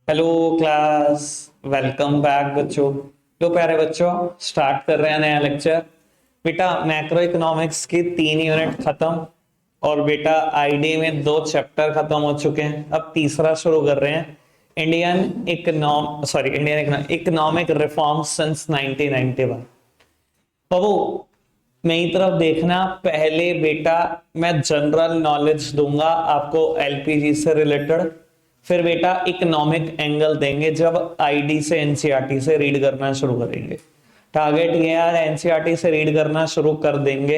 Hello class. Welcome back बच्चों। तो प्यारे बच्चों, स्टार्ट कर रहे हैं नया लेक्चर। बेटा मैक्रो इकोनॉमिक्स की 3 यूनिट खत्म और बेटा आईडी में 2 चैप्टर खत्म हो चुके हैं। अब तीसरा शुरू कर रहे हैं। Indian economic reform since 1991। बाबू मेरी तरफ देखना। पहले बेटा मैं जनरल नॉलेज दूंगा आपको एलपीजी से रिलेटेड, फिर बेटा इकोनॉमिक एंगल देंगे जब आईडी से एनसीईआरटी से रीड करना शुरू करेंगे। टारगेट ये यार एनसीईआरटी से रीड करना शुरू कर देंगे,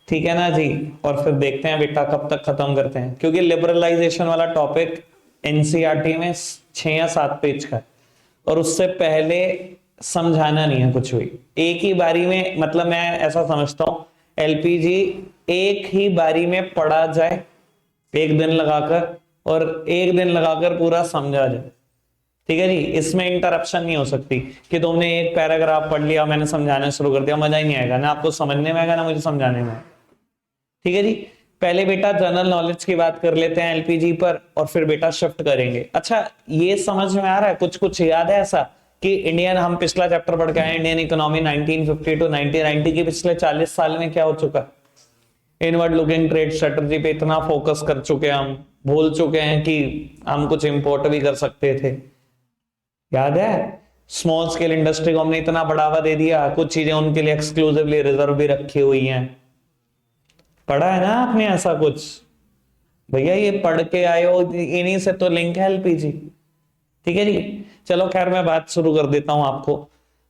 ठीक है ना जी। और फिर देखते हैं बेटा कब तक खत्म करते हैं, क्योंकि लिबरलाइजेशन वाला टॉपिक एनसीईआरटी में 6 या 7 पेज का है और उससे पहले समझाना नहीं है कुछ भी। एक ही बारी में, मतलब मैं ऐसा समझता हूं एलपीजी एक ही बारी में पढ़ा जाए, एक दिन लगाकर, और एक दिन लगाकर पूरा समझा जाए, ठीक है जी। इसमें इंटरप्शन नहीं हो सकती कि तुमने एक पैराग्राफ पढ़ लिया, मैंने समझाना शुरू कर दिया, मजा ही नहीं आएगा ना आपको समझने में आएगा ना मुझे समझाने में। ठीक है जी। पहले बेटा जनरल नॉलेज की बात कर लेते हैं एलपीजी पर और फिर बेटा शिफ्ट करेंगे। अच्छा, ये समझ में आ रहा है, कुछ कुछ याद है ऐसा कि इंडियन, हम पिछला चैप्टर पढ़ के आए इंडियन इकोनॉमी 1950 टू 1990 की, पिछले 40 साल में क्या हो चुका। इनवर्ड लुकिंग ट्रेड स्ट्रेटजी पे इतना फोकस कर चुके हैं, हम भूल चुके हैं कि हम कुछ इंपोर्ट भी कर सकते थे। याद है, स्मॉल स्केल इंडस्ट्री को हमने इतना बढ़ावा दे दिया, कुछ चीजें उनके लिए एक्सक्लूसिवली रिजर्व भी रखी हुई हैं। पढ़ा है ना आपने ऐसा कुछ? भैया ये पढ़ के आए हो, इन्हीं से तो लिंक है एलपीजी। ठीक है जी। चलो खैर मैं बात शुरू कर देता हूं आपको।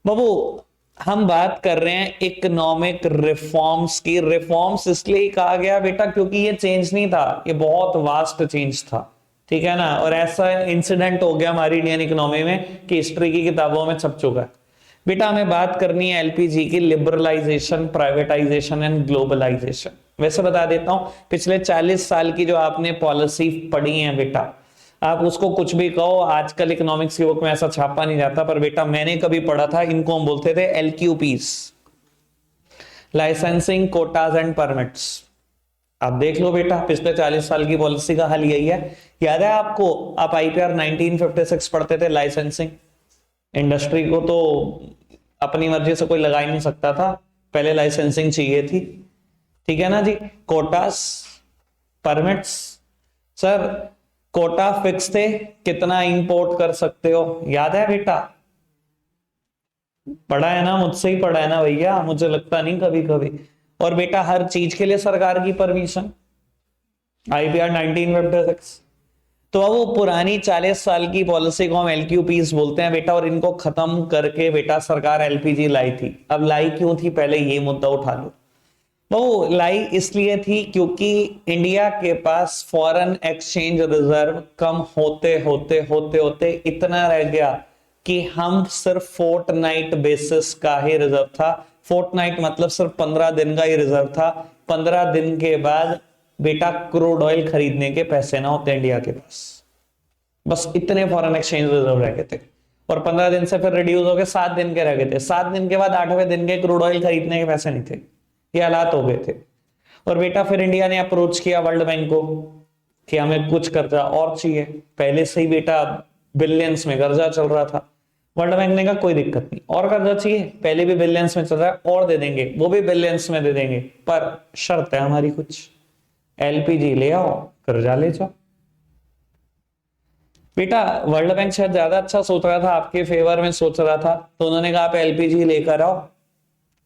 बाबू हम बात कर रहे हैं इकोनॉमिक रिफॉर्म्स की। रिफॉर्म्स इसलिए कहा गया बेटा क्योंकि ये चेंज नहीं था, ये बहुत वास्ट चेंज था, ठीक है ना। और ऐसा इंसिडेंट हो गया हमारी इंडियन इकोनॉमी में कि हिस्ट्री की किताबों में छप चुका है। बेटा हमें बात करनी है एलपीजी की, लिबरलाइजेशन, प्राइवेटाइजेशन एंड ग्लोबलाइजेशन। वैसे बता देता हूं, पिछले 40 साल की जो आपने पॉलिसी पढ़ी है बेटा, आप उसको कुछ भी कहो, आजकल इकोनॉमिक्स की बुक में ऐसा छापा नहीं जाता, पर बेटा मैंने कभी पढ़ा था, इनको हम बोलते थे एलक्यूपीस, लाइसेंसिंग कोटाज एंड परमिट्स। आप देख लो बेटा, पिछले 40 साल की पॉलिसी का हल यही है। याद है आपको, आप आईपीआर 1956 पढ़ते थे, लाइसेंसिंग। इंडस्ट्री को तो अपनी मर्जी से कोई लगा ही नहीं सकता था, पहले लाइसेंसिंग चाहिए थी, ठीक है ना जी। Quotas, permits, sir quota fix थे, कितना इंपोर्ट कर सकते हो, याद है बेटा? पढ़ा है ना, मुझसे ही पढ़ा है ना भैया, मुझे लगता नहीं कभी कभी। और बेटा हर चीज के लिए सरकार की परमिशन, आईपीआर 1956। तो अब वो पुरानी 40 साल की पॉलिसी को हम एलक्यूपीस बोलते हैं बेटा, और इनको खत्म करके बेटा सरकार एलपीजी लाई थी। अब लाई क्यों थी, पहले ये मुद्दा उठा लो। वो लाई इसलिए थी क्योंकि इंडिया के पास फॉरेन एक्सचेंज रिजर्व कम होते होते होते होते इतना रह गया कि हम सिर्फ फोर्टनाइट बेसिस का ही रिजर्व था। फोर्टनाइट मतलब सिर्फ 15 दिन का ही रिजर्व था। 15 दिन के बाद बेटा क्रूड ऑयल खरीदने के पैसे ना होते इंडिया के पास, बस इतने फॉरेन एक्सचेंज रिजर्व रह गए थे। और 15 दिन से फिर रिड्यूस हो गए, 7 दिन के रह गए थे। 7 दिन के बाद 8वें दिन के क्रूड ऑयल खरीदने के पैसे नहीं थे, ये हालात हो गए थे। और बेटा फिर इंडिया ने अप्रोच किया वर्ल्ड बैंक को कि हमें कुछ कर्जा और चाहिए। पहले से ही बेटा बिलियंस में कर्जा चल रहा था। वर्ल्ड बैंक ने कहा कोई दिक्कत नहीं, और कर्जा चाहिए, पहले भी बिलियंस में चल रहा है, और दे देंगे, वो भी बिलियंस में दे देंगे, पर शर्त है हमारी कुछ, एलपीजी ले आओ, कर्जा ले जाओ। बेटा वर्ल्ड बैंक शायद ज्यादा अच्छा सोच रहा था, आपके फेवर में सोच रहा था, तो उन्होंने कहा आप एलपीजी लेकर आओ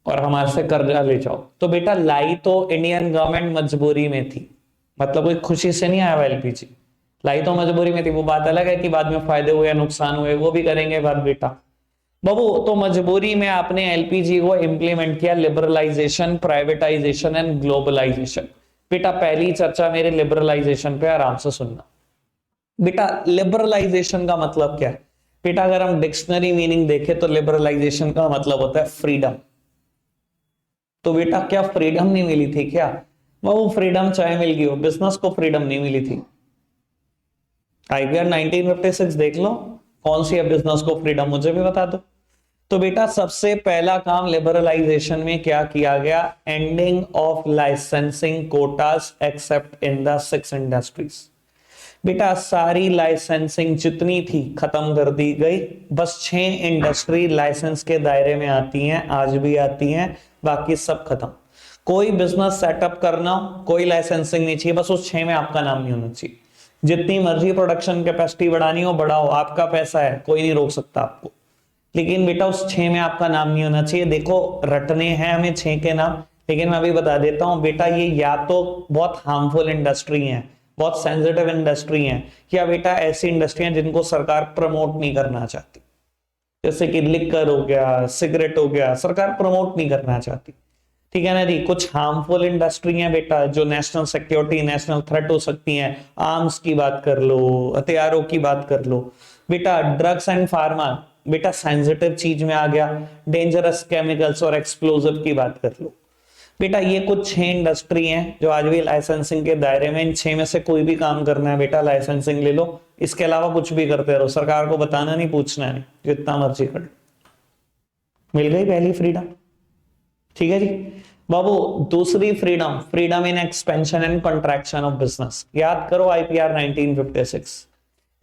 और हमारे से कर्जा ले जाओ। तो बेटा लाई तो इंडियन गवर्नमेंट मजबूरी में थी, मतलब कोई खुशी से नहीं आया एलपीजी, लाई तो मजबूरी में थी। वो बात अलग है कि बाद में फायदे हुए या नुकसान हुए, वो भी करेंगे बात बेटा। बाबू तो मजबूरी में आपने एलपीजी को इंप्लीमेंट किया, लिबरलाइजेशन, प्राइवेटाइजेशन एंड ग्लोबलाइजेशन। बेटा पहली चर्चा मेरे लिबरलाइजेशन पे आराम से सुनना। बेटा लिबरलाइजेशन का मतलब क्या है? बेटा अगर हम डिक्शनरी मीनिंग देखें तो लिबरलाइजेशन का मतलब होता है फ्रीडम। तो बेटा क्या फ्रीडम नहीं मिली थी क्या? वो फ्रीडम चाहे मिल गई हो, बिजनेस को फ्रीडम नहीं मिली थी। आईपीआर 1956 देख लो, कौन सी है बिजनेस को फ्रीडम, मुझे भी बता दो। तो बेटा सबसे पहला काम लिबरलाइजेशन में क्या किया गया? Ending of licensing quotas accept in the 6 industries. बेटा सारी लाइसेंसिंग जितनी थी खत्म कर दी गई, बस 6 इंडस्ट्री लाइसेंस के दायरे में आती हैं, आज भी आती हैं, बाकी सब खत्म। कोई बिजनेस सेटअप करना, कोई लाइसेंसिंग नहीं चाहिए, बस उस 6 में आपका नाम नहीं होना चाहिए। जितनी मर्जी प्रोडक्शन कैपेसिटी बढ़ानी हो बढ़ाओ, आपका पैसा है, कोई नहीं रोक सकता आपको, लेकिन बेटा उस 6 में आपका नाम नहीं होना चाहिए। देखो रटने हैं हमें 6 के नाम, लेकिन मैं अभी बता देता हूं बेटा, ये या तो बहुत हार्मफुल इंडस्ट्री है, बहुत सेंसिटिव इंडस्ट्री है, या बेटा ऐसी इंडस्ट्री है जिनको सरकार प्रमोट नहीं करना चाहती, जैसे कि लिकर हो गया, सिगरेट हो गया, सरकार प्रमोट नहीं करना चाहती, ठीक है ना जी। कुछ हार्मफुल इंडस्ट्री है बेटा जो नेशनल सिक्योरिटी, नेशनल थ्रेट हो सकती हैं, आर्म्स की बात कर लो, हथियारों की बात कर लो बेटा, ड्रग्स एंड फार्मा बेटा सेंसिटिव चीज में आ गया, डेंजरस केमिकल्स और एक्सप्लोजिव की बात कर लो बेटा। ये कुछ 6 इंडस्ट्री हैं जो आज भी लाइसेंसिंग के दायरे में, इन 6 में से कोई भी काम करना है बेटा लाइसेंसिंग ले लो, इसके अलावा कुछ भी करते रहो, सरकार को बताना नहीं, पूछना नहीं, जितना मर्जी कर लो। मिल गई पहली फ्रीडम, ठीक है जी बाबू। दूसरी freedom, freedom in expansion and contraction of business. याद करो आईपीआर 1956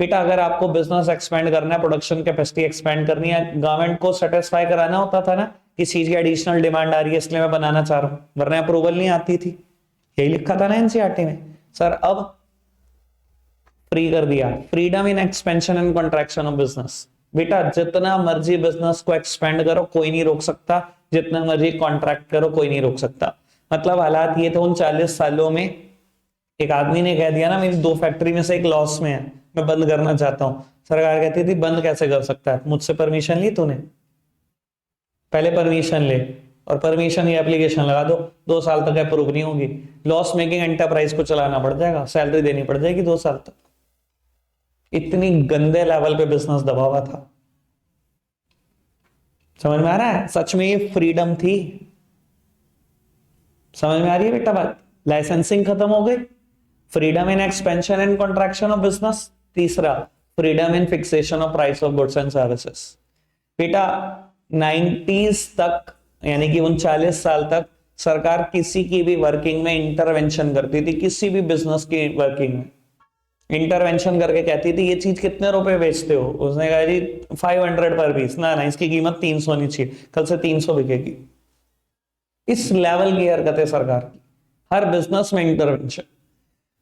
बेटा, अगर आपको बिजनेस एक्सपेंड करना है, प्रोडक्शन कैपेसिटी एक्सपेंड करनी है, गवर्नमेंट को सेटिस्फाई कराना होता था ना, किस चीज की एडिशनल डिमांड आ रही है इसलिए मैं बनाना चाह रहा हूं, वरना अप्रूवल नहीं आती थी, यही लिखा था ना एनसीईआरटी में। सर अब फ्री कर दिया, freedom in expansion and contraction of business. बेटा जितना मर्जी बिजनेस को एक्सपेंड करो कोई नहीं रोक सकता, जितना मर्जी कॉन्ट्रैक्ट करो कोई नहीं रोक सकता। मतलब हालात ये थे उन 40 सालों में, एक आदमी ने कह दिया ना मेरी 2 फैक्ट्री में से एक लॉस में है, मैं बंद करना चाहता हूं, सरकार कहती थी बंद कैसे कर सकता है, मुझसे परमिशन ली तूने, पहले परमिशन ले, और परमिशन या एप्लीकेशन लगा दो, 2 साल तक अप्रूव नहीं होगी, लॉस मेकिंग एंटरप्राइज को चलाना पड़ जाएगा, सैलरी देनी पड़ जाएगी 2 साल तक। इतनी गंदे लेवल पे बिजनेस दबा हुआ था, समझ में आ रहा है? सच में ये फ्रीडम थी, समझ में आ रही है बेटा बात? लाइसेंसिंग खत्म हो गई, freedom in expansion and contraction of business. तीसरा, freedom in fixation of price of goods and services. बेटा 90s तक, यानी कि 39 साल तक सरकार किसी की भी वर्किंग में इंटरवेंशन करती थी, किसी भी बिजनेस की वर्किंग में इंटरवेंशन करके कहती थी ये चीज कितने रुपए बेचते हो, उसने कहा जी 500 पर पीस, ना इसकी कीमत 300 नहीं चाहिए, कल से 300 बिकेगी। इस लेवल की हरकतें सरकार की, हर बिजनेस में इंटरवेंशन।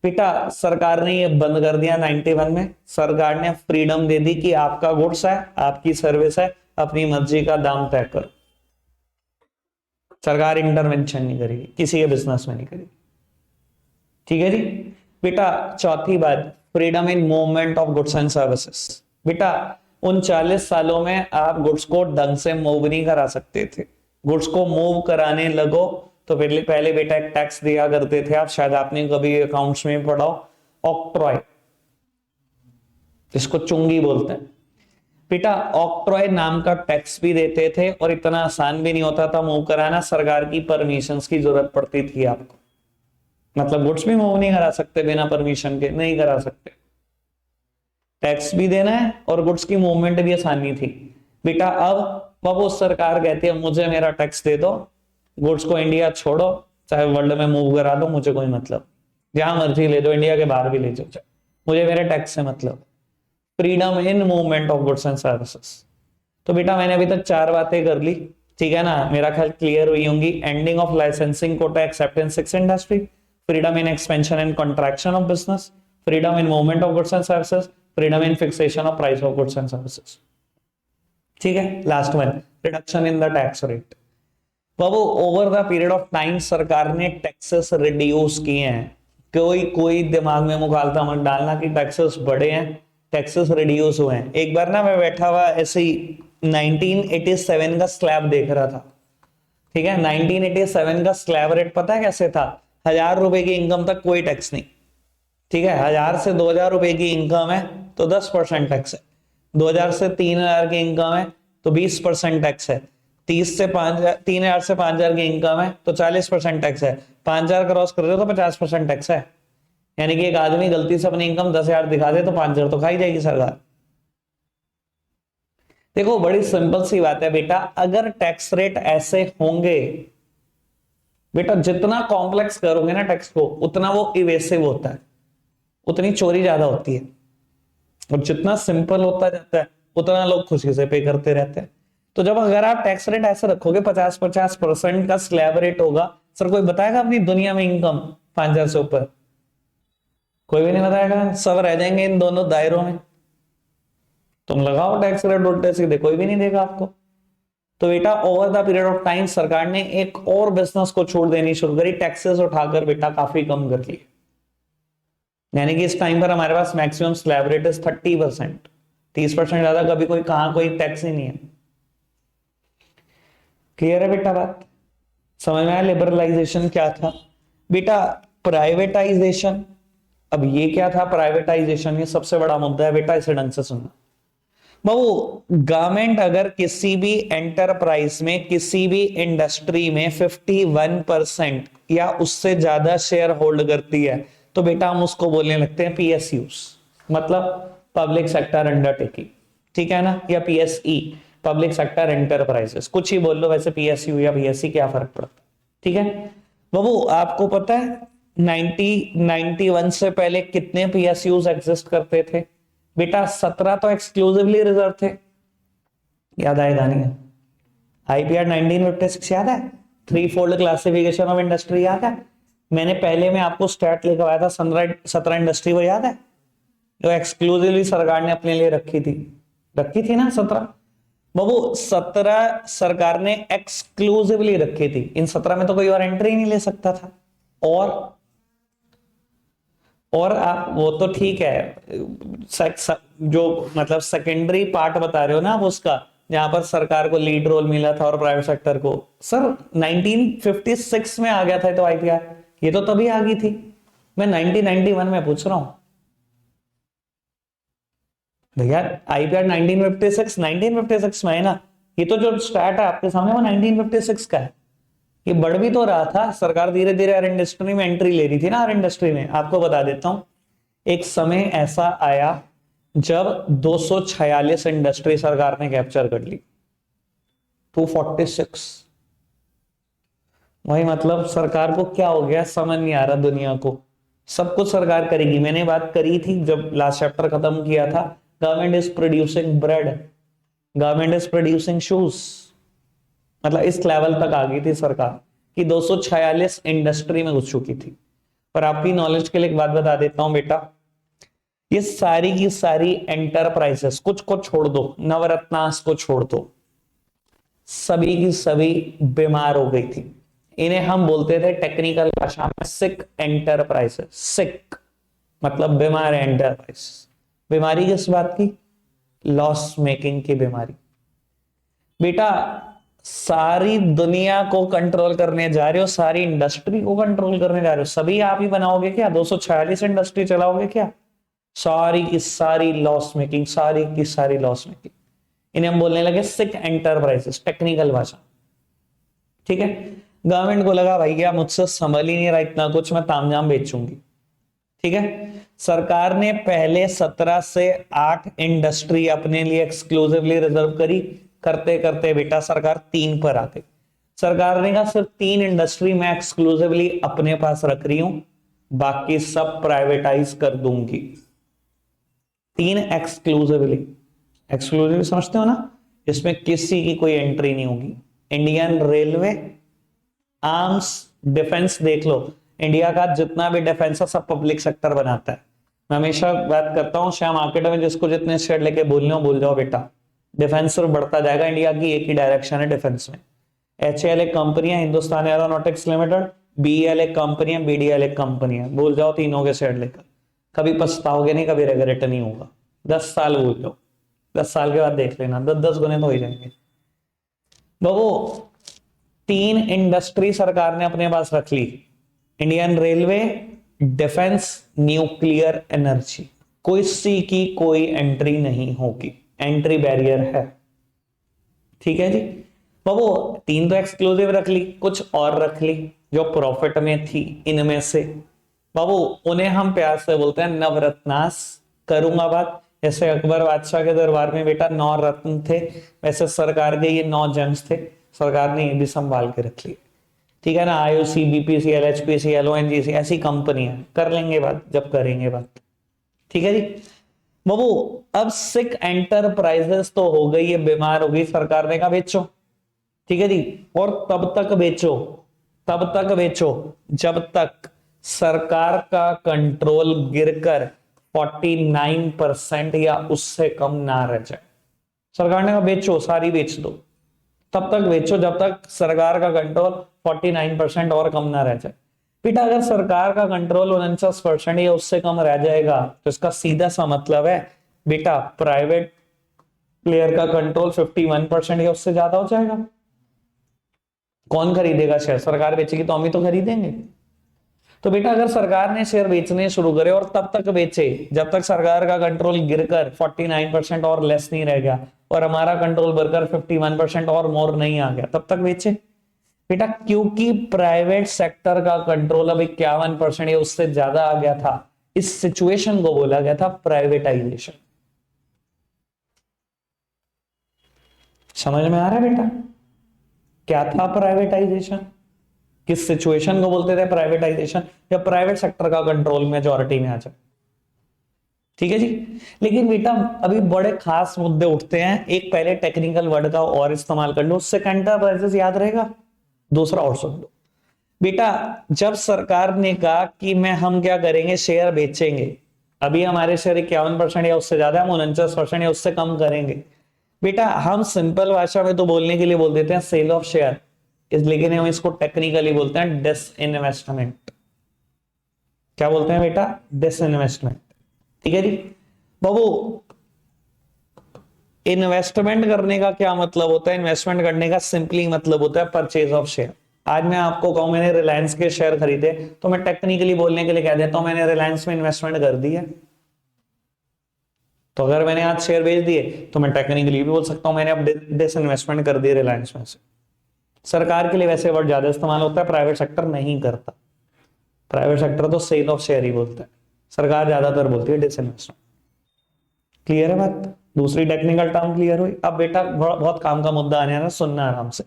बेटा सरकार ने ये बंद कर दिया 91 में, सरकार ने फ्रीडम दे दी कि आपका गुड्स है, आपकी सर्विस है, अपनी मर्जी का दाम तय करो, सरकार इंटरवेंशन नहीं करेगी, किसी के बिजनेस में नहीं करेगी, ठीक है जी बेटा। चौथी बात, freedom in movement of goods and services. बेटा 39 सालों में आप गुड्स को ढंग से मूव नहीं करा सकते थे, गुड्स को मूव कराने लगो तो पहले बेटा एक टैक्स दिया करते थे आप, शायद आपने कभी अकाउंट्स में पढ़ा, ऑक्ट्रॉय, इसको चुंगी बोलते हैं बेटा। ऑक्ट्रॉय नाम का टैक्स भी देते थे और इतना आसान भी नहीं होता था मूव कराना, सरकार की परमिशंस की जरूरत पड़ती थी आपको, मतलब गुड्स भी मूव नहीं करा सकते बिना परमिशन के, नहीं करा सकते, टैक्स भी देना है और गुड्स की मूवमेंट भी आसानी थी बेटा। अब वो सरकार कहती है मुझे मेरा टैक्स दे दो, गुड्स को इंडिया छोड़ो, चाहे वर्ल्ड में मूव करा दो, मुझे कोई मतलब, जहां मर्जी ले जाओ, इंडिया के बाहर भी ले जाओ, मुझे मेरे टैक्स से मतलब। Freedom in movement of goods and services. तो बेटा मैंने अभी तक 4 बातें कर ली, ठीक है ना, मेरा ख्याल क्लियर हुई होंगी। Ending of licensing quota except in 6 industry, freedom in expansion and contraction of business, freedom in movement of goods and services, freedom in fixation of price of goods and services, ठीक है। Last one, reduction in the tax rate. बाबू over the period of time सरकार ने taxes reduce किए हैं, कोई दिमाग में मुगालता मत डालना कि टैक्सेस बढ़े हैं, टैक्सेस रिड्यूस हुए हैं। एक बार ना मैं बैठा हुआ ऐसे ही 1987 का स्लैब देख रहा था, ठीक है। 1987 का स्लैब रेट पता है कैसे था? 1000 रुपए की इनकम तक कोई टैक्स नहीं, ठीक है। 1000 से 2000 रुपए की इनकम है तो 10% टैक्स है, 2000 से 3000 की इनकम है तो 20% टैक्स है, 3000 से 5000 की इनकम है तो 40% टैक्स है, 5000 क्रॉस कर दो तो 50% टैक्स है। यानी कि एक आदमी गलती से अपनी इनकम 10,000 दिखा दे तो 5000 तो खाई जाएगी सरकार। देखो बड़ी सिंपल सी बात है बेटा, अगर टैक्स रेट ऐसे होंगे बेटा, जितना कॉम्प्लेक्स करोगे ना टैक्स को उतना वो इवेसिव होता है, उतनी चोरी ज्यादा होती है, और जितना सिंपल होता जाता है उतना लोग खुशी से पे करते रहते हैं। तो जब अगर आप टैक्स रेट ऐसे रखोगे 50-50% का स्लैब रेट होगा, सर कोई बताएगा अपनी दुनिया में इनकम 5,000 से ऊपर? कोई भी नहीं बताएगा, सब रह जाएंगे इन दोनों दायरों में। तुम लगाओ टैक्स रेट उल्टे सीधे, कोई भी नहीं देगा आपको। तो बेटा over the period of time सरकार ने एक और बिजनेस को छोड़ देनी शुरू करी, टैक्सेस उठाकर बेटा काफी कम कर लिए। यानी कि इस टाइम पर हमारे पास मैक्सिमम स्लैब रेट इज 30%, 30% ज्यादा कभी कोई कहां कोई टैक्स ही नहीं है। क्लियर है बेटा बात? समझ में आया लिबरलाइजेशन क्या था बेटा? प्राइवेटाइजेशन। अब ये क्या था प्राइवेटाइजेशन? ये सबसे बड़ा मुद्दा है बेटा, इसे ढंग से सुनना। वो गवर्नमेंट अगर किसी भी एंटरप्राइज में किसी भी इंडस्ट्री में 51% या उससे ज्यादा शेयर होल्ड करती है तो बेटा हम उसको बोलने लगते हैं पीएसयूज, मतलब पब्लिक सेक्टर अंडरटेकिंग, ठीक है ना, या पीएसई, पब्लिक सेक्टर एंटरप्राइजेस, कुछ ही बोल लो, वैसे पीएसयू या पीएसई क्या फर्क पड़ता है, ठीक है बाबू। आपको पता है 1991 से पहले कितने पीएसयूज एग्जिस्ट करते थे बेटा? 17 तो एक्सक्लूसिवली रिजर्व थे, याद आएगा नहीं? आईपीआर 1956 याद है? Three fold classification of industry याद है? मैंने पहले में आपको स्टैट लिखवाया था 17 इंडस्ट्री, वो याद है जो एक्सक्लूसिवली सरकार ने अपने लिए रखी थी ना 17 बाबू। 17 सरकार ने एक्सक्लूसिवली रखी थी, इन 17 में तो कोई और एंट्री नहीं ले सकता था। और आप वो तो ठीक है, जो मतलब सेकेंडरी पार्ट बता रहे हो ना आप उसका, जहां पर सरकार को लीड रोल मिला था और प्राइवेट सेक्टर को, सर 1956 में आ गया था तो आईपीआर, ये तो तभी आ गई थी। मैं 1991 में पूछ रहा हूं भैया, आईपीआर 1956 में है ना, ये तो जो स्टार्ट है आपके सामने वो 1956 का है। ये बढ़ भी तो रहा था, सरकार धीरे धीरे हर इंडस्ट्री में एंट्री ले रही थी ना। हर इंडस्ट्री में आपको बता देता हूं, एक समय ऐसा आया जब 246 इंडस्ट्री सरकार ने कैप्चर कर ली, 246। वही मतलब सरकार को क्या हो गया समझ नहीं आ रहा, दुनिया को सब कुछ सरकार करेगी। मैंने बात करी थी जब लास्ट चैप्टर खत्म किया था, government is producing bread, government is producing shoes, मतलब इस लेवल तक आ गई थी सरकार कि 246 इंडस्ट्री में घुस चुकी थी। पर आपकी नॉलेज के लिए एक बात बता देता हूं बेटा, ये सारी की सारी एंटरप्राइजेस, कुछ को छोड़ दो, नवरत्नास को छोड़ दो, सभी की सभी बीमार हो गई थी। इन्हें हम बोलते थे टेक्निकल भाषा में सिक एंटरप्राइजेस। सिक मतलब बीमार एंटरप्राइज। बीमारी किस बात की? लॉस मेकिंग की बीमारी। बेटा सारी दुनिया को कंट्रोल करने जा रहे हो, सारी इंडस्ट्री को कंट्रोल करने जा रहे हो, सभी आप ही बनाओगे क्या? 246 इंडस्ट्री चलाओगे क्या? सारी की सारी लॉस मेकिंग, सारी की सारी लॉस मेकिंग। इन्हें हम बोलने लगे सिक एंटरप्राइजेस, टेक्निकल भाषा, ठीक है। गवर्नमेंट को लगा भैया मुझसे संभल ही नहीं रहा इतना कुछ, मैं तामझाम बेचूंगी, ठीक है। सरकार ने पहले 17 से 8 इंडस्ट्री अपने लिए एक्सक्लूसिवली रिजर्व करी, करते करते बेटा सरकार 3 पर आ गई। सरकार ने कहा सिर्फ 3 इंडस्ट्री मैं एक्सक्लूसिवली अपने पास रख रही हूं, बाकी सब प्राइवेटाइज कर दूंगी। 3 एक्सक्लूसिवली, एक्सक्लूसिव समझते हो ना, इसमें किसी की कोई एंट्री नहीं होगी। इंडियन रेलवे, आर्म्स, डिफेंस, देख लो इंडिया का जितना भी डिफेंस है सब पब्लिक सेक्टर बनाता है। मैं हमेशा बात करता हूं शेयर मार्केट में, जिसको जितने शेयर लेके बोल जाओ बेटा, डिफेंस सिर्फ बढ़ता जाएगा। इंडिया की एक ही डायरेक्शन है डिफेंस में। HAL एक कंपनी है, हिंदुस्तान एरोनॉटिक्स लिमिटेड, BEL एक कंपनी है, BDL एक कंपनी है। भूल जाओ तीनों के शेयर लेकर, कभी पछताओगे नहीं, कभी रिग्रेट नहीं होगा। 10 साल भूल जाओ, 10 साल के बाद देख लेना 10-10 गुने तो हो ही जाएंगे। बाबू 3 इंडस्ट्री सरकार ने अपने पास रख ली, Indian railway, defence, nuclear energy. किसी की कोई एंट्री नहीं होगी, एंट्री बैरियर है, ठीक है जी। बाबू 3 तो एक्सक्लूसिव रख ली, कुछ और रख ली जो प्रॉफिट में थी। इनमें से बाबू उन्हें हम प्यार से बोलते हैं नवरत्नास। करूंगा बात, जैसे अकबर बादशाह के दरबार में बेटा 9 रत्न थे, वैसे सरकार के ये 9 जेम्स थे, सरकार ने ये भी संभाल के रख लिए, ठीक है ना। IOC, BPCL, HPCL, ONGC ऐसी कंपनियां, कर लेंगे बात जब करेंगे बात, ठीक है जी बाबू। अब सिक एंटरप्राइजेस तो हो गई, ये बीमार हो गई, सरकार ने कहा बेचो, ठीक है जी। और तब तक बेचो, तब तक बेचो जब तक सरकार का कंट्रोल गिरकर 49% या उससे कम ना रह जाए। सरकार ने कहा बेचो, सारी बेच दो, तब तक बेचो जब तक सरकार का कंट्रोल 49% और कम ना रह जाए। बेटा अगर सरकार का कंट्रोल 49% या उससे कम रह जाएगा तो इसका सीधा सा मतलब है बेटा प्राइवेट प्लेयर का कंट्रोल 51% या उससे ज्यादा हो जाएगा। कौन खरीदेगा शेयर? सरकार बेचेगी तो हम ही तो खरीदेंगे। तो बेटा अगर सरकार ने शेयर बेचने शुरू करे और तब तक बेचे जब तक सरकार का कंट्रोल गिरकर 49% और लेस नहीं रह गया और हमारा कंट्रोल बढ़कर 51% और मोर नहीं आ गया, तब तक बेचे। बेटा क्योंकि प्राइवेट सेक्टर का कंट्रोल अब 51% या उससे ज्यादा आ गया था, इस सिचुएशन को बोला गया था प्राइवेटाइजेशन। समझ में आ रहा है बेटा? क्या था प्राइवेटाइजेशन? किस सिचुएशन को बोलते थे प्राइवेटाइजेशन? जब प्राइवेट सेक्टर का कंट्रोल मेजॉरिटी में आ जाए। ठीक है जी। लेकिन बेटा अभी बड़े खास मुद्दे उठते हैं, एक पहले टेक्निकल वर्ड का और इस्तेमाल कर लो, उससे एंटरप्राइजेस याद रहेगा। दूसरा और सुन लो बेटा, जब सरकार ने कहा कि हम क्या करेंगे, शेयर बेचेंगे, अभी हमारे शेयर 51% या उससे ज्यादा, हम 49% या उससे कम करेंगे। बेटा हम सिंपल भाषा में तो बोलने के लिए बोल देते हैं सेल ऑफ शेयर, लेकिन हम इसको टेक्निकली बोलते हैं डिसइन्वेस्टमेंट। क्या बोलते हैं बेटा? डिसइन्वेस्टमेंट। ठीक है जी बाबू। इन्वेस्टमेंट करने का क्या मतलब होता है? इन्वेस्टमेंट करने का सिंपली मतलब होता है परचेज ऑफ शेयर। आज मैं आपको कहूं मैंने रिलायंस के शेयर खरीदे, तो मैं टेक्निकली बोलने के लिए कह देता हूं मैंने रिलायंस में इन्वेस्टमेंट कर दी है। तो अगर मैंने आज शेयर बेच दिए तो मैं टेक्निकली भी बोल सकता हूं मैंने अब डिसइन्वेस्टमेंट कर दी रिलायंस में से। सरकार के लिए वैसे वर्ड ज्यादा इस्तेमाल होता है, प्राइवेट सेक्टर नहीं करता। प्राइवेट सेक्टर तो सेल ऑफ शेयर ही बोलता है, सरकार ज्यादातर बोलती है डिसइन्वेस्टमेंट। क्लियर है बात? दूसरी टेक्निकल टर्म क्लियर हुई। अब बेटा बहुत काम का मुद्दा आने वाला, सुनना आराम से।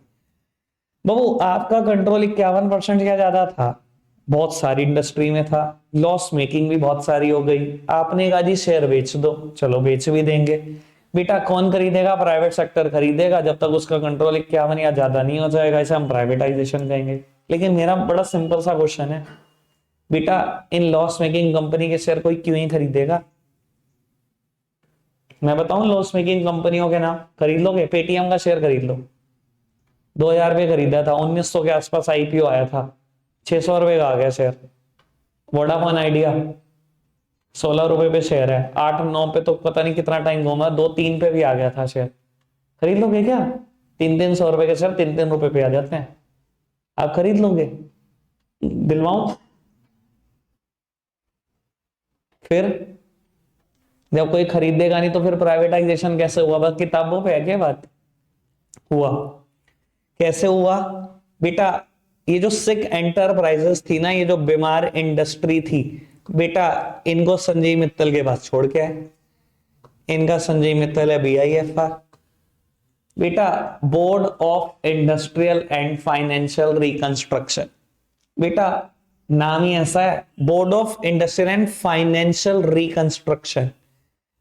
बाबू आपका कंट्रोल 51% या ज्यादा था, बहुत सारी इंडस्ट्री में था, लॉस मेकिंग भी बहुत सारी हो गई, आपने कहा जी शेयर बेच दो, चलो बेच भी देंगे। बेटा कौन खरीदेगा? प्राइवेट सेक्टर खरीदेगा जब तक उसका कंट्रोल 51 या ज्यादा नहीं हो जाएगा, इसे हम प्राइवेटाइजेशन कहेंगे। लेकिन मेरा बड़ा सिंपल सा क्वेश्चन है बेटा, इन लॉस मेकिंग कंपनी के शेयर कोई क्यों ही खरीदेगा? मैं बताऊं लॉस मेकिंग कंपनियों के नाम, खरीद लोगे? पेटीएम का शेयर खरीद लो, 2000 रुपये खरीदा था, 1900 के आसपास आईपीओ आया था, 600 रुपए का आ गया शेयर। वोडाफोन आइडिया 16 रुपए पे शेयर है, 8-9 पे तो पता नहीं कितना टाइम घूमा, 2-3 पे भी आ गया था शेयर। खरीद लोगे क्या? 300-300 रुपए के शेयर 3-3 रुपए पे आ जाते हैं, आप खरीद लोगे? दिलवाऊं? फिर जब कोई खरीदेगा नहीं तो फिर प्राइवेटाइजेशन कैसे हुआ? बस किताबों पे है क्या बात? हुआ। कैसे हुआ बेटा? ये जो सिक एंटरप्राइजेस थी ना, ये जो बीमार इंडस्ट्री थी बेटा, इनको संजय मित्तल के पास छोड़ के आए। इनका संजय मित्तल है BIFR बेटा, board of industrial and financial reconstruction. बेटा नाम ही ऐसा है, board of industrial and financial reconstruction.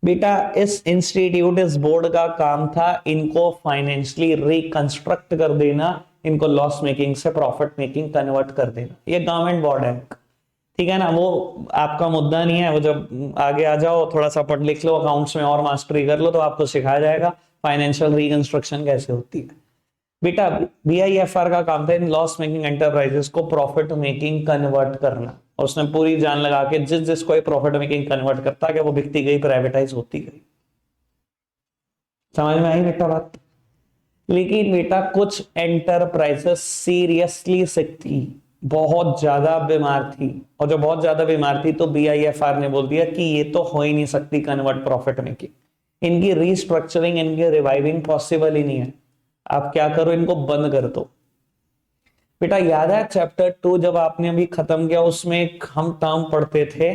बेटा इस इंस्टीट्यूट, इस बोर्ड का काम था इनको फाइनेंशियली रिकंस्ट्रक्ट कर देना, इनको लॉस मेकिंग से प्रॉफिट मेकिंग कन्वर्ट कर देना। ये गवर्नमेंट बोर्ड है, ठीक है ना? वो आपका मुद्दा नहीं है, वो जब आगे आ जाओ थोड़ा सा पढ़ लिख लो, अकाउंट्स में और मास्टरी कर लो तो आपको सिखाया जाएगा फाइनेंशियल रिकंस्ट्रक्शन कैसे होती है। बेटा BIFR का काम था इन लॉस मेकिंग एंटरप्राइजेस को प्रॉफिट मेकिंग कन्वर्ट करना, और उसने पूरी जान लगा के जिस जिसको ये प्रॉफिट मेकिंग कन्वर्ट करता गया वो बिकती गई, प्राइवेटाइज होती गई। समझ में आई बेटा बात? लेकिन बेटा कुछ एंटरप्राइजेस सीरियसली सिक थी, बहुत ज्यादा बीमार थी, और जो बहुत ज्यादा बीमार थी तो BIFR ने बोल दिया कि ये तो हो ही नहीं सकती कन्वर्ट प्रॉफिट मेकिंग, इनकी रीस्ट्रक्चरिंग, इनकी रिवाइविंग पॉसिबल ही नहीं है, आप क्या करो इनको बंद कर दो। बेटा याद है चैप्टर 2 जब आपने अभी खत्म किया, उसमें हम टर्म पढ़ते थे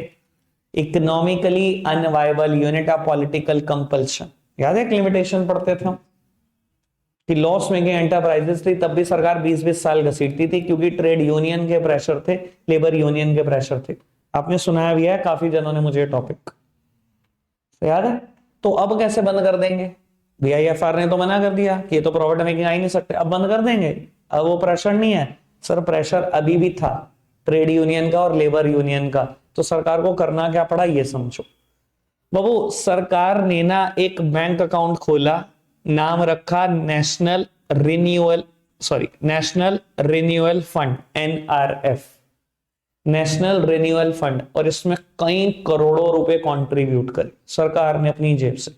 economically unviable unit of political compulsion, याद है? लिमिटेशन पढ़ते थे हम कि लॉस मेकिंग एंटरप्राइजेस थी, तब भी सरकार 20-20 साल घसीटती थी क्योंकि ट्रेड यूनियन के प्रेशर थे, लेबर यूनियन के प्रेशर थे। आपने सुनाया भी है काफी जनों ने मुझे टॉपिक। तो याद है। तो अब कैसे बंद कर देंगे, बीआईएफआर ने तो मना कर दिया कि ये तो प्रॉफिट मेकिंग आ ही नहीं सकते, अब बंद कर देंगे। अब वो प्रेशर नहीं है सर, प्रेशर अभी भी था ट्रेड यूनियन का और लेबर यूनियन का। तो सरकार को करना क्या पड़ा ये समझो बाबू। सरकार ने ना एक बैंक अकाउंट खोला, नाम रखा national renewal fund, NRF, national renewal fund. और इसमें कई करोड़ों रुपए कंट्रीब्यूट करे सरकार ने अपनी जेब से।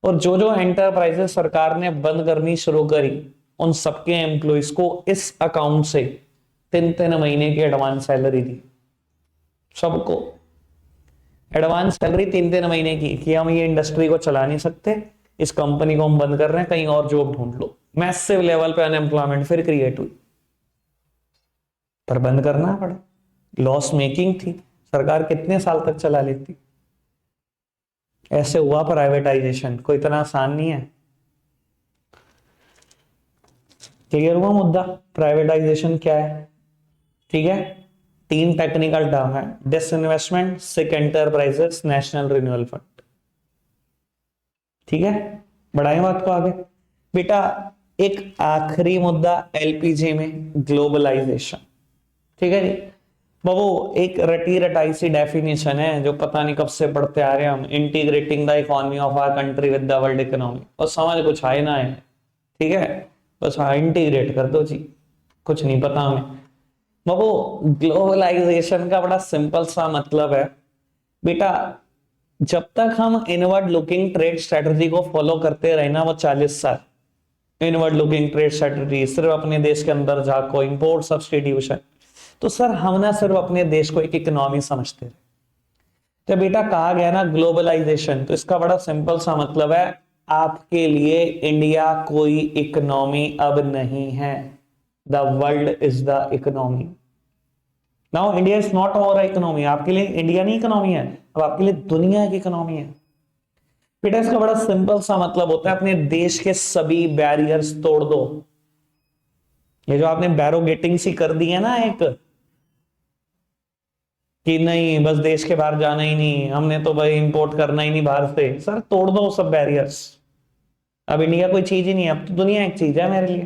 और जो जो एंटरप्राइजेस सरकार ने बंद करनी शुरू करी, उन सबके एम्प्लॉइज को इस अकाउंट से 3-3 महीने की एडवांस सैलरी दी। सबको एडवांस सैलरी 3-3 महीने की, कि हम ये इंडस्ट्री को चला नहीं सकते, इस कंपनी को हम बंद कर रहे हैं, कहीं और जॉब ढूंढ लो। मैसिव लेवल पे अनएम्प्लॉयमेंट फिर क्रिएट हुई, पर बंद करना पड़ा। लॉस मेकिंग थी, सरकार कितने साल तक चला लेती। ऐसे हुआ प्राइवेटाइजेशन, कोई इतना आसान नहीं है। क्लियर हुआ मुद्दा, प्राइवेटाइजेशन क्या है। ठीक है, 3 टेक्निकल टर्म है, डिसइन्वेस्टमेंट, सिक एंटरप्राइजेस, नेशनल रिन्यूअल फंड। ठीक है, बढ़ाएं बात को आगे बेटा। एक आखिरी मुद्दा एलपीजी में ग्लोबलाइजेशन। ठीक है जी बाबू, एक रटी रटाई सी डेफिनेशन है जो पता नहीं कब से पढ़ते आ रहे हैं हम, integrating the economy of our country with the world economy. और समझ कुछ आए ना है, ठीक है, बस हाँ इंटीग्रेट कर दो जी, कुछ नहीं पता हमें बाबू। ग्लोबलाइजेशन का बड़ा सिंपल सा मतलब है बेटा, जब तक हम इनवर्ड लुकिंग ट्रेड स्ट्रेटजी को फॉलो करते रहे ना, वो 40 साल इनवर्ड लुकिंग ट्रेड स्ट्रेटजी, सिर्फ अपने देश के अंदर झाको, इंपोर्ट सब्स्टिट्यूशन, तो सर हम ना सिर्फ अपने देश को एक इकोनॉमी समझते रहे। तो बेटा कहा गया ना ग्लोबलाइजेशन, तो इसका बड़ा सिंपल सा मतलब है, आपके लिए इंडिया कोई इकोनॉमी अब नहीं है। The world is the economy now, India is not और इकोनॉमी। आपके लिए इंडिया नहीं इकोनॉमी है, अब आपके लिए दुनिया की इकोनॉमी है। बेटा इसका बड़ा सिंपल सा मतलब होता है, अपने देश के सभी बैरियर्स तोड़ दो। ये जो आपने बैरोगेटिंग सी कर दी है ना एक, कि नहीं बस देश के बाहर जाना ही नहीं, हमने तो भाई इंपोर्ट करना ही नहीं बाहर से, सर तोड़ दो सब बैरियर्स। अब इंडिया कोई चीज ही नहीं है, अब तो दुनिया एक चीज है मेरे लिए।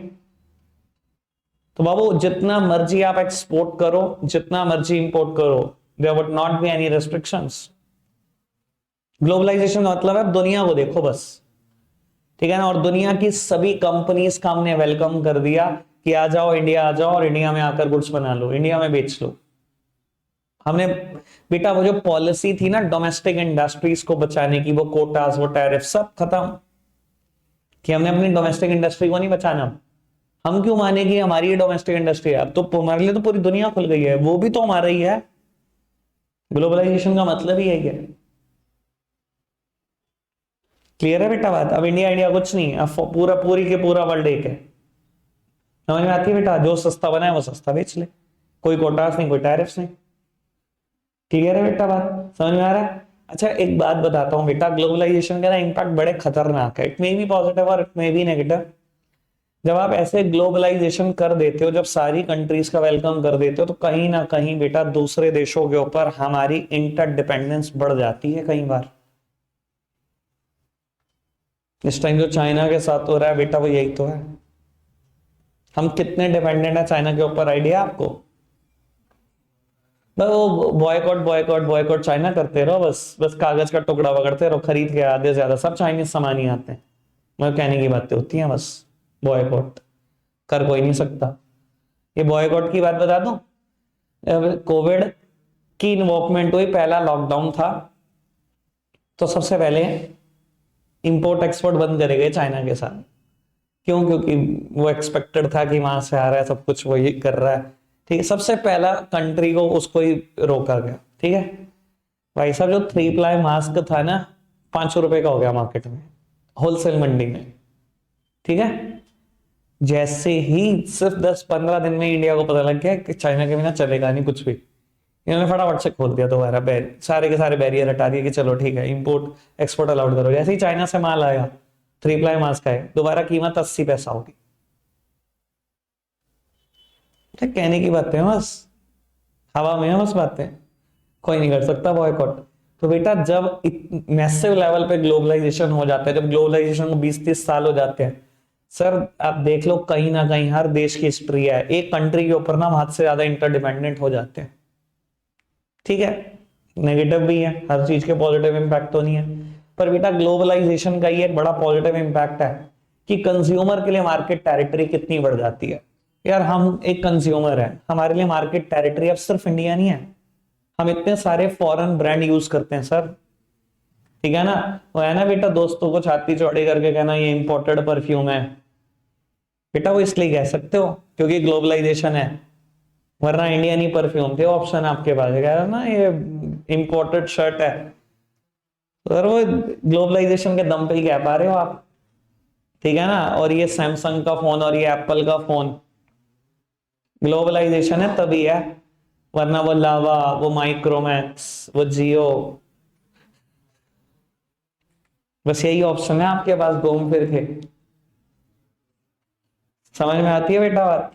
तो बाबू जितना मर्जी आप एक्सपोर्ट करो, जितना मर्जी इंपोर्ट करो, there would not be any restrictions. Globalisation का मतलब है दुनिया को देखो बस, ठीक है ना। और दुनिया की सभी कंपनीज का हमने वेलकम कर दिया कि आ जाओ इंडिया, आ जाओ और इंडिया में आकर गुड्स बना लो, इंडिया में बेच लो। हमने बेटा वो जो पॉलिसी थी ना डोमेस्टिक इंडस्ट्रीज को बचाने की, वो कोटास, वो टैरिफ सब खत्म, कि हमने अपनी डोमेस्टिक इंडस्ट्री को नहीं बचाना। हम क्यों माने कि हमारी डोमेस्टिक इंडस्ट्री है, अब तो हमारे लिए तो पूरी दुनिया खुल गई है, वो भी तो हमारा ही है। ग्लोबलाइजेशन का मतलब ही यही है। क्लियर है बेटा बात। अब इंडिया इंडिया कुछ नहीं, अब पूरा पूरी के पूरा वर्ल्ड एक है। समझ में आती है बेटा, जो सस्ता बना है वो सस्ता बेच ले, कोई कोटास नहीं, कोई टैरिफ्स नहीं। क्लियर है बेटा बात, समझ में आ रहा है। अच्छा एक बात बताता हूं बेटा, ग्लोबलाइजेशन का ना इम्पैक्ट बड़े खतरनाक है, इट मे बी पॉजिटिव और इट मे बी नेगेटिव। जब आप ऐसे ग्लोबलाइजेशन कर देते हो, जब सारी कंट्रीज का वेलकम कर देते हो, तो कहीं ना कहीं बेटा दूसरे देशों के ऊपर हमारी इंटरडिपेंडेंस बढ़ जाती है कई बार। इस टाइम जो चाइना के साथ हो रहा है बेटा, वो यही तो है। हम कितने डिपेंडेंट है चाइना के ऊपर, आइडिया आपको। वो बॉयकॉट बॉयकॉट बॉयकॉट चाइना करते रहो, बस बस कागज का टुकड़ा पकड़ते रहो, खरीद के आधे से ज्यादा सब चाइनीज सामान ही आते हैं। मैं कहने की बातें होती हैं बस, बॉयकॉट कर कोई नहीं सकता। ये बॉयकॉट की बात बता दूं, कोविड की इन्वॉल्वमेंट हुई, पहला लॉकडाउन था, तो सबसे पहले इंपोर्ट एक्सपोर्ट बंद करे गए चाइना के साथ। क्यों? क्योंकि वो एक्सपेक्टेड था कि वहां से आ रहा है सब कुछ, वही कर रहा है। ठीक है, सबसे पहला कंट्री को उसको ही रोका गया। ठीक है भाई साहब, जो 3 प्लाई मास्क था ना, 500 रुपए का हो गया मार्केट में, होलसेल मंडी में। ठीक है, जैसे ही सिर्फ 10-15 दिन में इंडिया को पता लग गया कि चाइना के बिना चलेगा नहीं कुछ भी, इन्होंने फटाफट से खोल दिया दोबारा, सारे के सारे बैरियर हटा दिए कि चलो ठीक है इंपोर्ट एक्सपोर्ट अलाउड करो। जैसे ही चाइना से माल आया, 3 प्लाई मास्क आए, दोबारा कीमत 80 पैसा होगी। कहने की बातें हैं बस, हवा में है बस बातें, कोई नहीं कर सकता बॉयकॉट। तो बेटा जब मैसिव लेवल पे ग्लोबलाइजेशन हो जाता है, जब ग्लोबलाइजेशन को 20-30 साल हो जाते हैं सर, आप देख लो कहीं ना कहीं हर देश की हिस्ट्री है, एक कंट्री के ऊपर ना हद से ज्यादा इंटरडिपेंडेंट हो जाते हैं। ठीक है, नेगेटिव भी है, हर चीज के पॉजिटिव इंपैक्ट तो नहीं है, पर बेटा ग्लोबलाइजेशन का ही एक बड़ा पॉजिटिव इंपैक्ट है कि कंज्यूमर के लिए मार्केट टेरिटरी कितनी बढ़ जाती है। यार हम एक कंज्यूमर है, हमारे लिए मार्केट टेरिटरी अब सिर्फ इंडिया नहीं है, हम इतने सारे फॉरेन ब्रांड यूज करते हैं सर। ठीक है ना, वो है ना बेटा, दोस्तों को छाती चौड़ी करके कहना ये इंपोर्टेड परफ्यूम है, बेटा वो इसलिए कह सकते हो क्योंकि ग्लोबलाइजेशन है, वरना इंडियन ही परफ्यूम थे ऑप्शन आपके पास, कह रहा ना ये इंपोर्टेड शर्ट है, सर वो ग्लोबलाइजेशन के दम पे ही कह पा रहे हो आप। ठीक है ना, और ये सैमसंग का फोन और ये एप्पल का फोन, ग्लोबलाइजेशन है तभी है, वरना वो लावा, वो माइक्रोमैक्स, वो जियो, बस यही ऑप्शन है आपके पास घूम फिर के। समझ में आती है बेटा बात?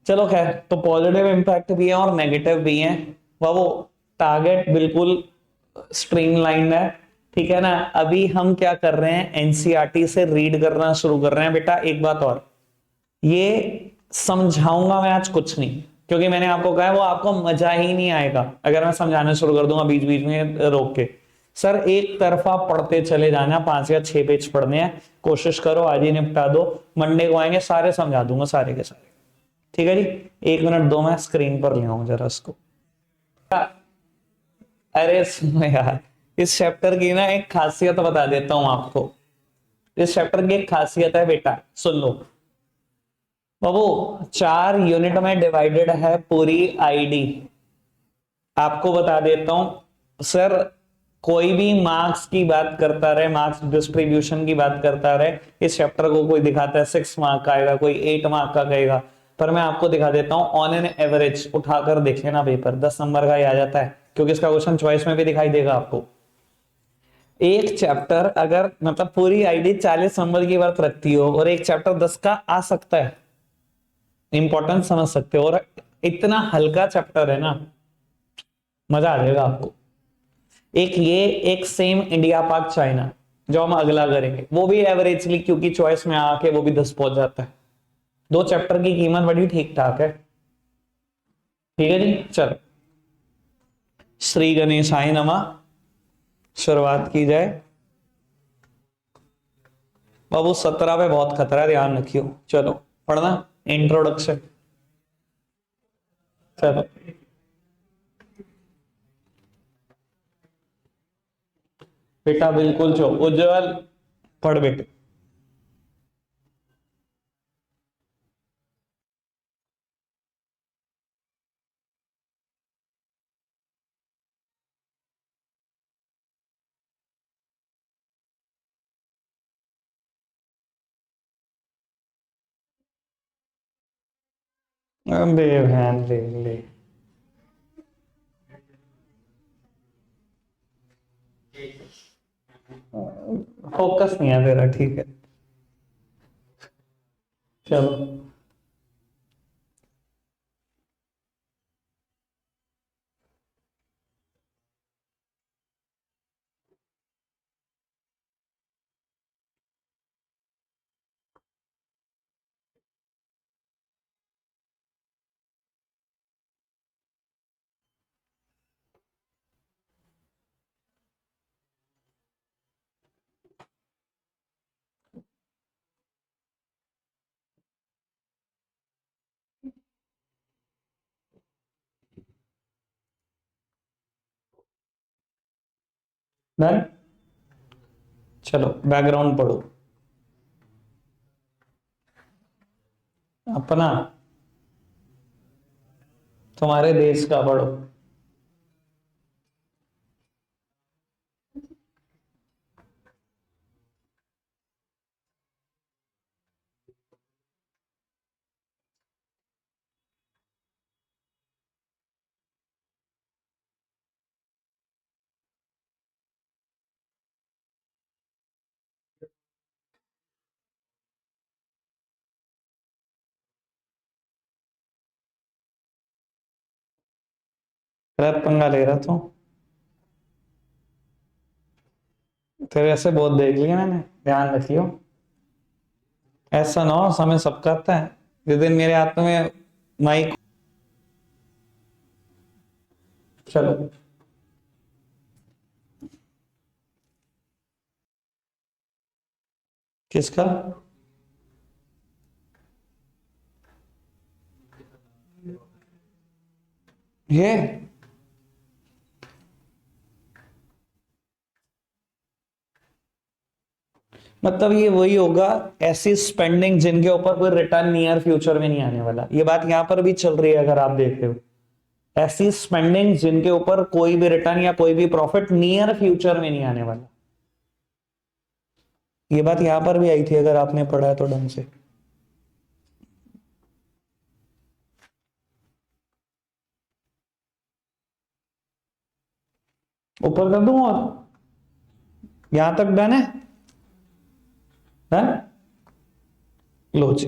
चलो खैर, तो पॉजिटिव इम्पैक्ट भी है और नेगेटिव भी है, वो टारगेट बिल्कुल स्ट्रीमलाइंड है। ठीक है ना, अभी हम क्या कर रहे हैं, एनसीईआरटी से रीड करना शुरू कर रहे हैं। बेटा एक बात और, ये समझाऊंगा मैं आज कुछ नहीं, क्योंकि मैंने आपको कहा है वो आपको मजा ही नहीं आएगा अगर मैं समझाना शुरू कर दूंगा बीच बीच में रोक के। सर एक तरफा पढ़ते चले जाना, 5 या 6 पेज पढ़ने हैं, कोशिश करो आज ही निपटा दो, मंडे को आएंगे सारे समझा दूंगा सारे के सारे। ठीक है जी, 1 मिनट दो, मैं स्क्रीन पर ले आऊं जरा इसको। अरे सुनो यार, इस चैप्टर की ना एक खासियत बता देता हूं आपको। इस चैप्टर की एक खासियत है बेटा, सुन लो बाबू। 4 यूनिट में डिवाइडेड है पूरी आईडी। आपको बता देता हूं सर, कोई भी मार्क्स की बात करता रहे, मार्क्स डिस्ट्रीब्यूशन की बात करता रहे, इस चैप्टर को कोई दिखाता है 6 मार्क का आएगा, कोई 8 मार्क का कहेगा, पर मैं आपको दिखा देता हूं ऑन एन एवरेज उठाकर देख लेना पेपर 10 नंबर का ही आ जाता है, क्योंकि इसका क्वेश्चन चॉइस में भी दिखाई देगा आपको। एक चैप्टर अगर मतलब पूरी आईडी 40 नंबर की वर्थ रखती हो और एक चैप्टर 10 का आ सकता है, इंपॉर्टेंस समझ सकते हो, और इतना हल्का चैप्टर है ना, मजा आ जाएगा आपको। एक ये, एक सेम इंडिया पाक चाइना जो हम अगला करेंगे, वो भी एवरेजली क्योंकि चॉइस में आके वो भी 10 पहुंच जाता है। दो चैप्टर की कीमत बड़ी ठीक ठाक है। ठीक है जी, चलो श्री गणेशाय नमः, शुरुआत की जाए। बाबू 17 पे बहुत खतरा है, ध्यान रखियो। चलो पढ़ना, इंट्रोडक्शन। चलो बेटा बिल्कुल जो उज्जवल, पढ़ बेटे। अबे बहन ले ले, फोकस नहीं है तेरा, ठीक है। चलो डन, चलो बैकग्राउंड पढ़ो अपना, तुम्हारे देश का पढ़ो। गलत पंगा ले रहा तू। तेरे ऐसे बहुत देख लिया मैंने, ध्यान रखियो। ऐसा ना हो समय सबका आता है, जिस दिन मेरे हाथ में माइक। चलो। किसका? ये मतलब ये वही होगा, ऐसी स्पेंडिंग जिनके ऊपर कोई रिटर्न नियर फ्यूचर में नहीं आने वाला। ये बात यहां पर भी चल रही है अगर आप देखते हो, ऐसी स्पेंडिंग जिनके ऊपर कोई भी रिटर्न या कोई भी प्रॉफिट नियर फ्यूचर में नहीं आने वाला। ये बात यहां पर भी आई थी अगर आपने पढ़ा है तो ढंग से। ऊपर कर दूं और यहां तक डन है? डन। लो जी।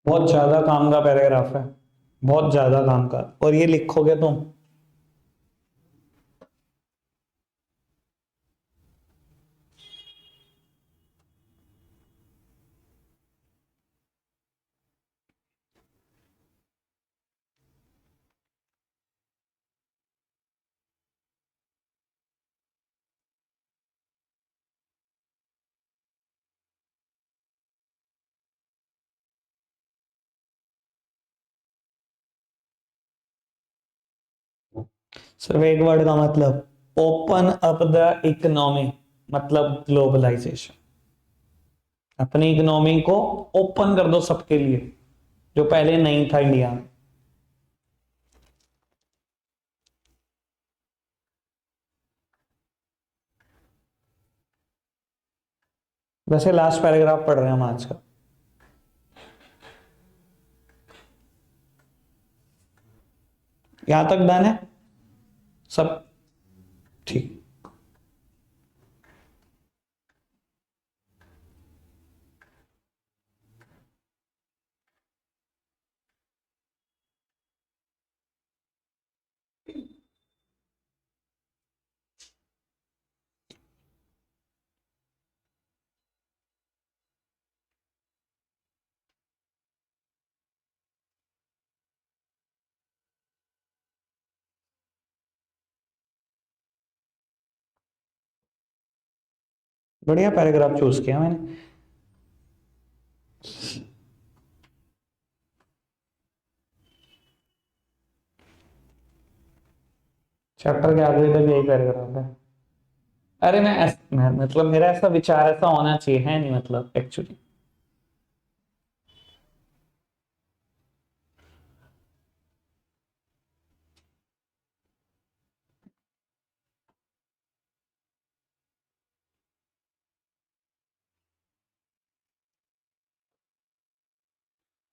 बहुत ज्यादा काम का पैराग्राफ है, बहुत ज्यादा काम का, और ये लिखोगे तुम। सिर्फ एक वर्ड का मतलब, ओपन अप द इकोनॉमी, मतलब ग्लोबलाइजेशन। अपनी इकोनॉमी को ओपन कर दो सबके लिए, जो पहले नहीं था इंडिया में। वैसे लास्ट पैराग्राफ पढ़ रहे हैं हम आज का। यहां तक डन है सब? ठीक। बढ़िया पैराग्राफ चूज किया मैंने। चैप्टर के आगे तक यही पैराग्राफ है। अरे मैं मतलब मेरा ऐसा विचार ऐसा होना चाहिए, है नहीं मतलब एक्चुअली।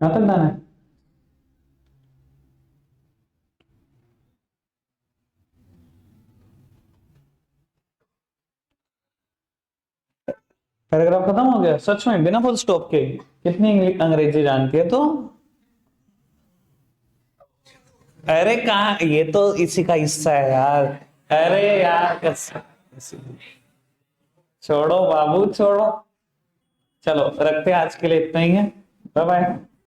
यहाँ तक डन है। पैराग्राफ खत्म हो गया सच में, बिना फुल स्टॉप के? कितनी अंग्रेजी जानती है तो? अरे कहाँ, ये तो इसी का हिस्सा है यार। अरे यार छोड़ो बाबू छोड़ो। चलो रखते हैं, आज के लिए इतना ही है। Bye bye.